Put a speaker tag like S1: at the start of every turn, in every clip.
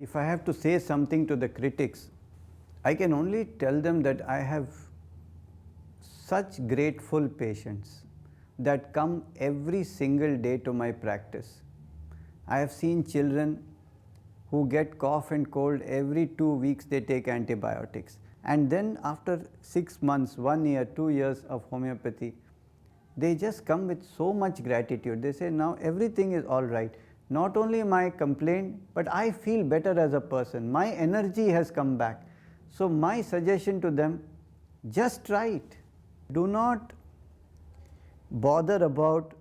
S1: If I have to say something to the critics, I can only tell them that I have such grateful patients that come every single day to my practice. I have seen children who get cough and cold every 2 weeks they take antibiotics, and then after 6 months, 1 year, 2 years of homeopathy, they just come with so much gratitude. They say, now everything is all right. Not only my complaint, but I feel better as a person. My energy has come back. So my suggestion to them, just try it. Do not bother about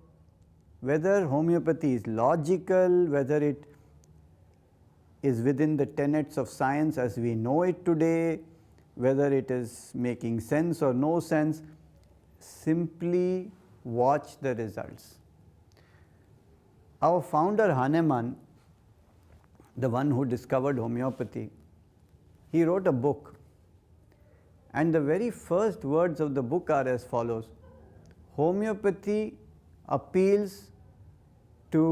S1: whether homeopathy is logical, whether it is within the tenets of science as we know it today, whether it is making sense or no sense. Simply watch the results. Our founder Hahnemann, the one who discovered homeopathy, he wrote a book, and the very first words of the book are as follows: homeopathy appeals to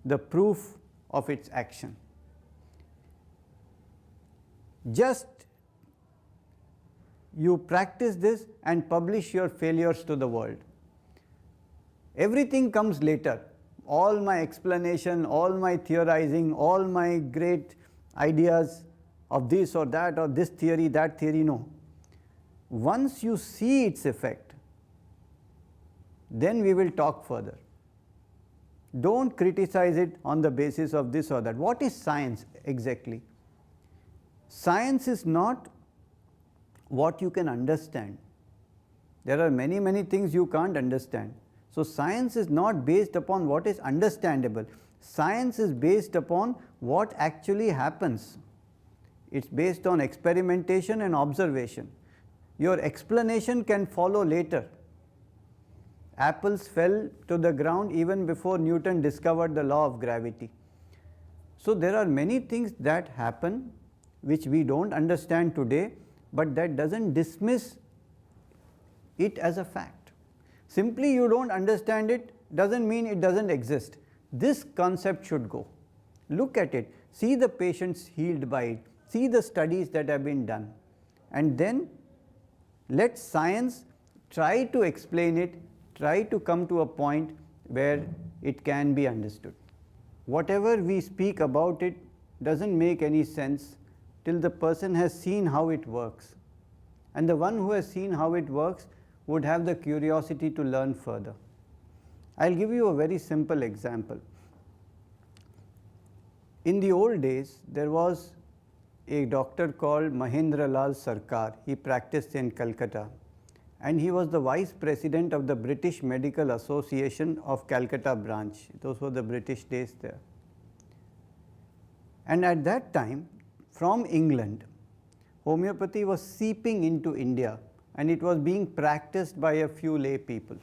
S1: the proof of its action. Just you practice this and publish your failures to the world. Everything comes later. All my explanation, all my theorizing, all my great ideas of this or that, or this theory, that theory, no. Once you see its effect, then we will talk further. Don't criticize it on the basis of this or that. What is science exactly? Science is not what you can understand. There are many, many things you can't understand. So science is not based upon what is understandable. Science is based upon what actually happens. It's based on experimentation and observation. Your explanation can follow later. Apples fell to the ground even before Newton discovered the law of gravity. So there are many things that happen which we don't understand today, but that doesn't dismiss it as a fact. Simply you don't understand it doesn't mean it doesn't exist. This concept should go. Look at it, see the patients healed by it, see the studies that have been done, and then let science try to explain it, try to come to a point where it can be understood. Whatever we speak about it doesn't make any sense till the person has seen how it works. And the one who has seen how it works would have the curiosity to learn further. I'll give you a very simple example. In the old days, there was a doctor called Mahendra Lal Sarkar. He practiced in Calcutta, and he was the vice president of the British Medical Association of Calcutta branch. Those were the British days there. And at that time, from England, homeopathy was seeping into India, and it was being practiced by a few lay people.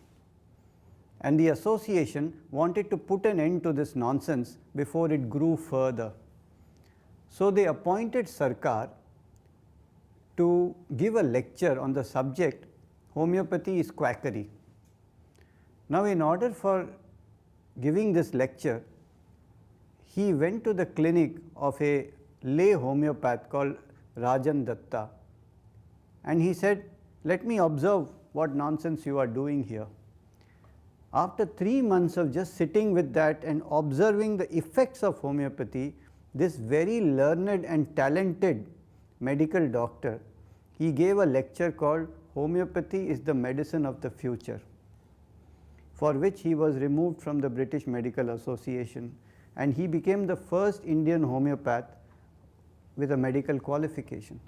S1: And the association wanted to put an end to this nonsense before it grew further. So they appointed Sarkar to give a lecture on the subject, homeopathy is quackery. Now, in order for giving this lecture, he went to the clinic of a lay homeopath called Rajan Datta, and he said, let me observe what nonsense you are doing here. After 3 months of just sitting with that and observing the effects of homeopathy, this very learned and talented medical doctor, he gave a lecture called Homeopathy is the Medicine of the Future, for which he was removed from the British Medical Association, and he became the first Indian homeopath with a medical qualification.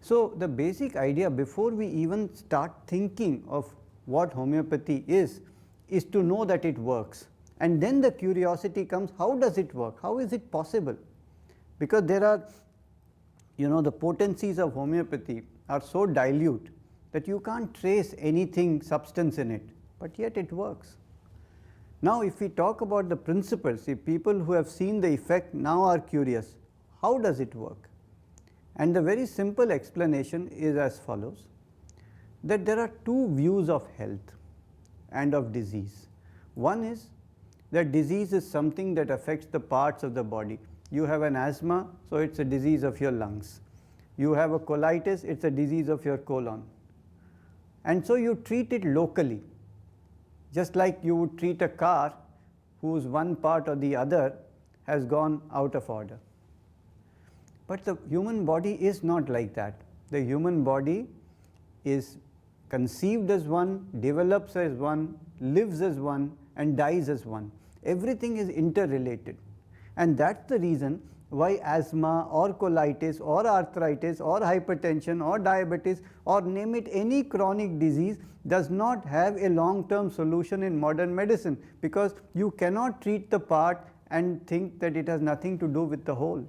S1: So the basic idea before we even start thinking of what homeopathy is to know that it works. And then the curiosity comes, how does it work? How is it possible? Because there are, the potencies of homeopathy are so dilute that you can't trace anything substance in it, but yet it works. Now if we talk about the principles, see, people who have seen the effect now are curious, how does it work? And the very simple explanation is as follows, that there are two views of health and of disease. One is that disease is something that affects the parts of the body. You have an asthma, so it's a disease of your lungs. You have a colitis, it's a disease of your colon. And so you treat it locally, just like you would treat a car whose one part or the other has gone out of order. But the human body is not like that. The human body is conceived as one, develops as one, lives as one, and dies as one. Everything is interrelated. And that's the reason why asthma or colitis or arthritis or hypertension or diabetes or name it, any chronic disease does not have a long-term solution in modern medicine, because you cannot treat the part and think that it has nothing to do with the whole.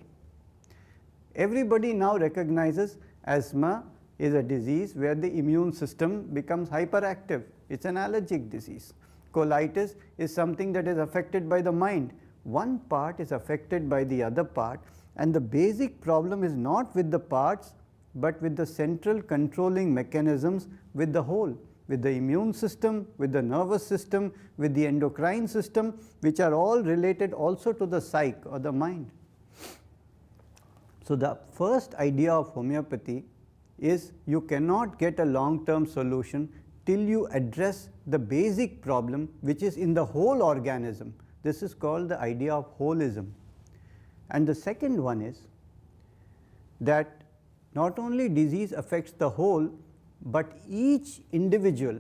S1: Everybody now recognizes asthma is a disease where the immune system becomes hyperactive. It's an allergic disease. Colitis is something that is affected by the mind. One part is affected by the other part, and the basic problem is not with the parts but with the central controlling mechanisms with the whole, with the immune system, with the nervous system, with the endocrine system, which are all related also to the psyche or the mind. So the first idea of homeopathy is you cannot get a long-term solution till you address the basic problem which is in the whole organism. This is called the idea of holism. And the second one is that not only disease affects the whole, but each individual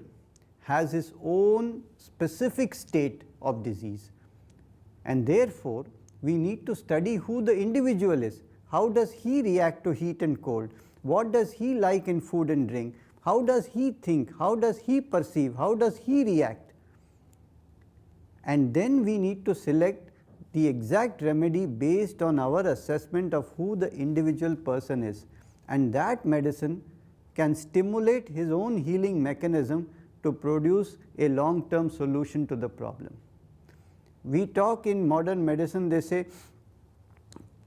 S1: has his own specific state of disease. And therefore, we need to study who the individual is. How does he react to heat and cold? What does he like in food and drink? How does he think? How does he perceive? How does he react? And then we need to select the exact remedy based on our assessment of who the individual person is. And that medicine can stimulate his own healing mechanism to produce a long-term solution to the problem. We talk in modern medicine, they say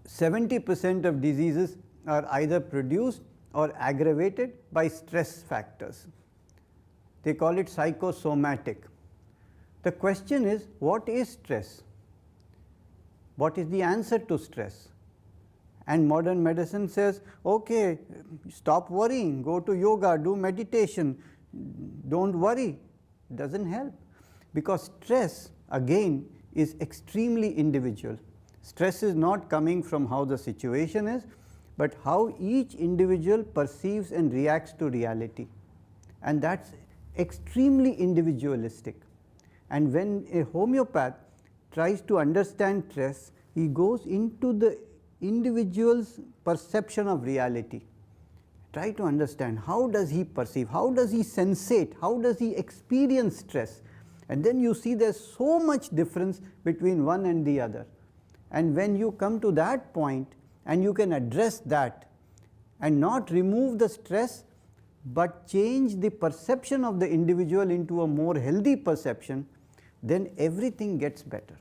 S1: 70% of diseases are either produced or aggravated by stress factors. They call it psychosomatic. The question is, what is stress? What is the answer to stress? And modern medicine says, okay, stop worrying, go to yoga, do meditation, don't worry. It doesn't help, because stress again is extremely individual. Stress is not coming from how the situation is, but how each individual perceives and reacts to reality. And that's extremely individualistic. And when a homeopath tries to understand stress, he goes into the individual's perception of reality. Try to understand, how does he perceive, how does he sensate, how does he experience stress? And then you see there's so much difference between one and the other. And when you come to that point and you can address that and not remove the stress but change the perception of the individual into a more healthy perception, then everything gets better.